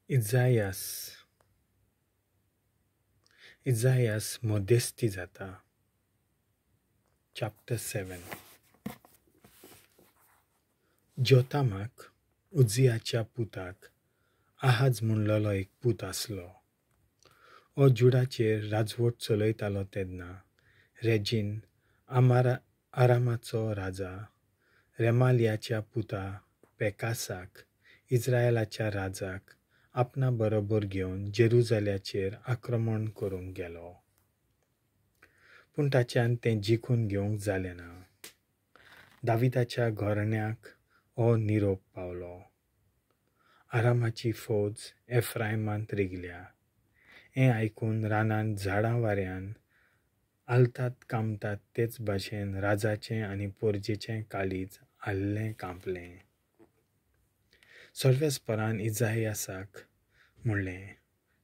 Isaias modesty जाता. Chapter 7. जोतामाक उज्जियाच्या पुताक आहाज म्हणलोलो एक पूत आसलो. ओ जुडाचेर राजवट चलयतालो तेन्ना रेजीन आरामाचो राजा रेमालियाच्या पुता पेकासाक इस्रायलाच्या राजाक आपणा बरोबर घेवन जेरुजाल्याचेर आक्रमण करूंक गेलो. पूण ताच्यान तें जिखून घेवंक जालें ना. दाविदाच्या घोरण्याक हो निरोप पावलो. आरामाची फौज एफ्रायमांत रिगल्या. हें आयकून रानांत झाडां वाऱ्यान आलतात कामतात तेच भाशेन राजाचें आनी पोरजेचें काळीज आल्लें कांपलें. सर्वेस्परान इसायासाक म्हणलें,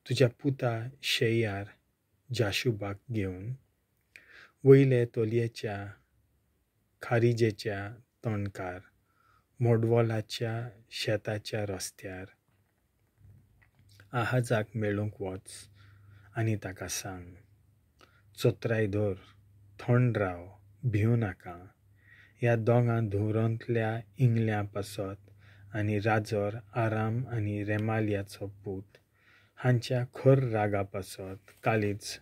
तुज्या पुता शेयार जाशुबाक घेवन वयले तोलयेच्या खारिजेच्या तोंडकार मोडवलाच्या शेताच्या रस्त्यार आहाजाक मेळूंक वच आनी ताका सांग, चोत्राय धर, थंड राव, भिवू नाका. ह्या दोगां धुवरांतल्या इंगल्यां पासत आनी राजोर आराम आनी रेमालियाचो पूत हांच्या खर रागा पासत काळीज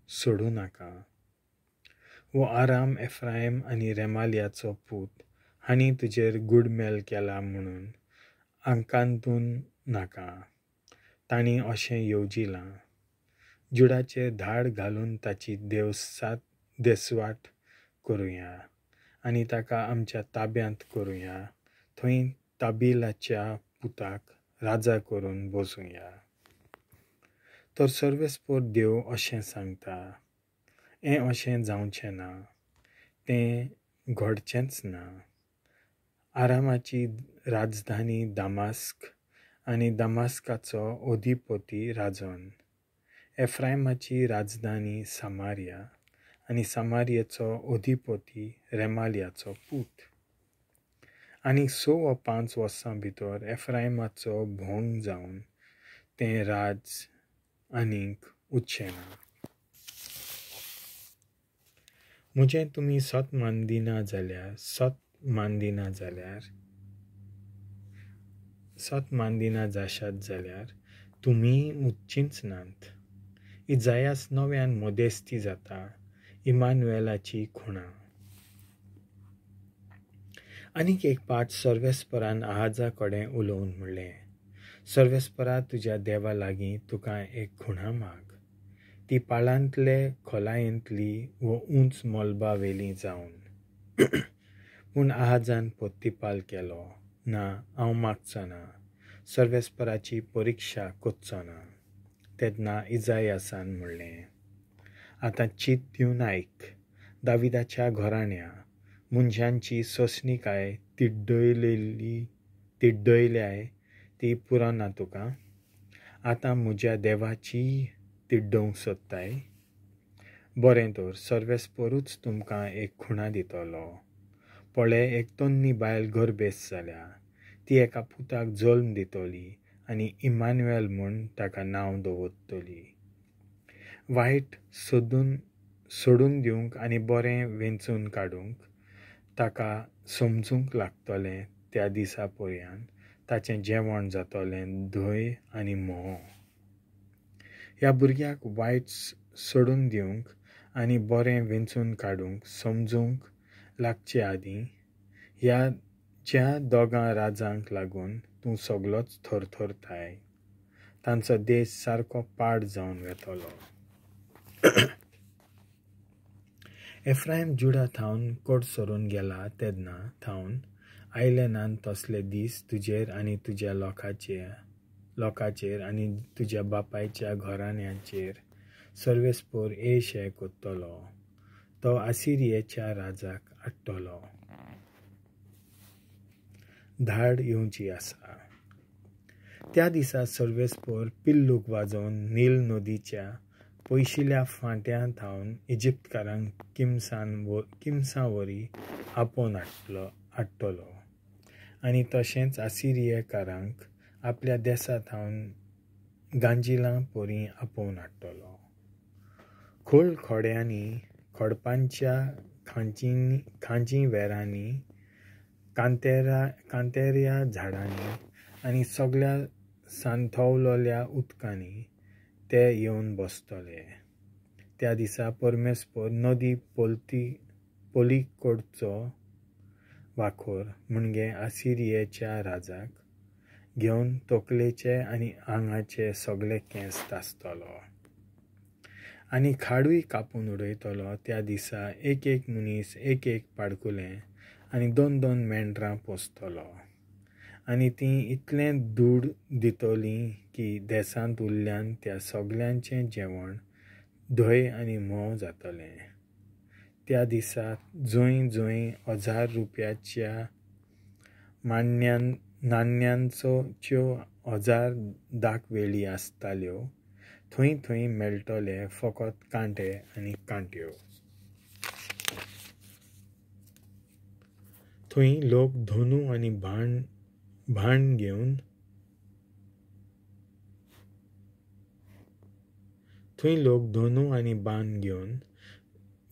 सोडूं नाका. वो आराम एफ्रायम आनी रेमालियाचो पूत हांणी तुजेर गुडमेल केला म्हणून आंकांतून नाका. तांणी अशें येवजिलां. जुडाचेर धाड घालून ताची देसवाट करुया आनी ताका आमच्या ताब्यांत करुया. थंय ताबिलाच्या पुताक राजा करून बसुया. तर सर्वेस्पोर देव अशें सांगता, हें अशें जावचें ना, तें घडचेंच ना. आरामाची राजधानी दामास्क आनी दामास्काचो अधिपती राजन, एफ्रायमाची राजधानी सामारिया आनी सामारियेचो अधिपती रेमालियाचो पूत. आनी 6 वा 5 वर्सां भितर एफ्रायमाचो भोंग जावन तें राज आनीक उरचें ना. म्हजें तुमी सत मानदिना जाशात जाल्यार तुमी मुच्चींच नात. इसायास नव्यान मोदेस्ती जाता. इमानुएलाची खुणा. आनीक एक पाट सर्वेस्परान आहाजा कडेन उलोवन म्हणलें, सर्वेस्परा तुज्या देवा लागीं तुका एक खुणा माग. ती पाळांतले खोलायेंतली वो उंच मोलबावेली जावन. पूण आहाजान पोत्तिपाल केलो, ना हांव मागचो ना. सर्वेस्पराची परिक्षा कोच्चो ना. तेन्ना इसायासान म्हणलें, आतां चित दिवन आयक. दाविदाच्या घोराण्या मुंजांची सोंसणीकाय तिड्डयल्याय ती पुरोना तुका. आतां म्हज्या देवाची तिड्डोवंक सोदताय. बरें तर सर्वेस्परूच तुमकां एक खुणा दितलो. पळय, एक तोन्नी बायल गरबेस जाल्या. ती एका पुताक जल्म दितली आनी इमानुएल म्हूण ताका नांव दवरतली. वायट सोडून दिवंक आनी बरें वेंचून काडूंक ताका समजूंक लागतलें. त्या दिसा पर्यंत ताचें जेवण जातलें धंय आनी म्होंव. ह्या भुरग्याक वायट सोडून दिवंक आनी बरें वेंचून काडूंक समजूंक लागचे आदीं ह्या ज्या दोगां राजांक लागून तूं सगळोच थरथरताय, तांचो देश सारको पाड जावन वेतलो. एफ्रायम जुडा थावन कोड सरून गेला तेन्ना थावन आयलेनान तसले दीस तुजेर आनी तुज्या लोकाचेर आनी तुज्या बापायच्या घोराण्यांचेर सर्वेस्पोर येशे कोत्तलो. तो आसिरियेच्या राजाक हाडटलो. धाड येवची आसा. त्या दिसा सर्वेस्पोर पिल्लूक वाजोवन नील नदीच्या पयशिल्या फांट्यां थावन इजिप्तकारांक किमसां वरी आपोवन हाडटलो. आनी तशेंच आसिरियेकारांक आपल्या देसा थावन गांजिलां पोरी आपोवन हाडटलो. खोल खोड्यांनी खडपांच्या खांजी वेरांनी कांतेऱ्या झाडांनी आनी सगळ्या सांथवलोल्या उदकांनी ते येवन बसतले. त्या दिसा परमेस्पर नदी पलीकडचो वाखोर म्हणजे आसिरियेच्या राजाक घेवन तकलेचे आनी आंगाचे सगळे केंस तासतलो आनी खाडूय कापून उडयतलो. त्या दिसा एक मनीस एक पाडकुलें आनी 2 मेंढरां पोसतलो आनी तीं इतलें दूड दितलीं की देसांत उरल्यान त्या सगळ्यांचें जेवण धंय आनी म्होंव जातलें. त्या दिसा जंय 1000 रुपयाच्या नाण्यांच्यो 1000 दाखवेली आसताल्यो थंय मेळटले फकत कांटे आनी कांट्यो. थंय लोक धोनू आनी भांड घेवन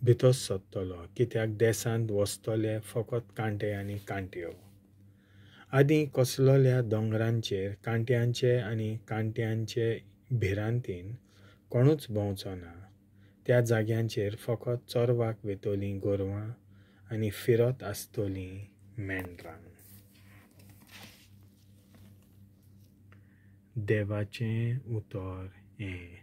भितर सरतलो, कित्याक देसांत वस्तले फकत कांटे आनी कांट्यो. आदीं कसलोल्या दोंगरांचेर कांट्यांचे आनी कांट्यांचे भिरांतीन कोणूच भोंवचो ना. त्या जाग्यांचेर फकत चोरवाक वेतलीं गोरवां आनी फिरत आसतलीं मेंढरां. देवाचें उतर हें.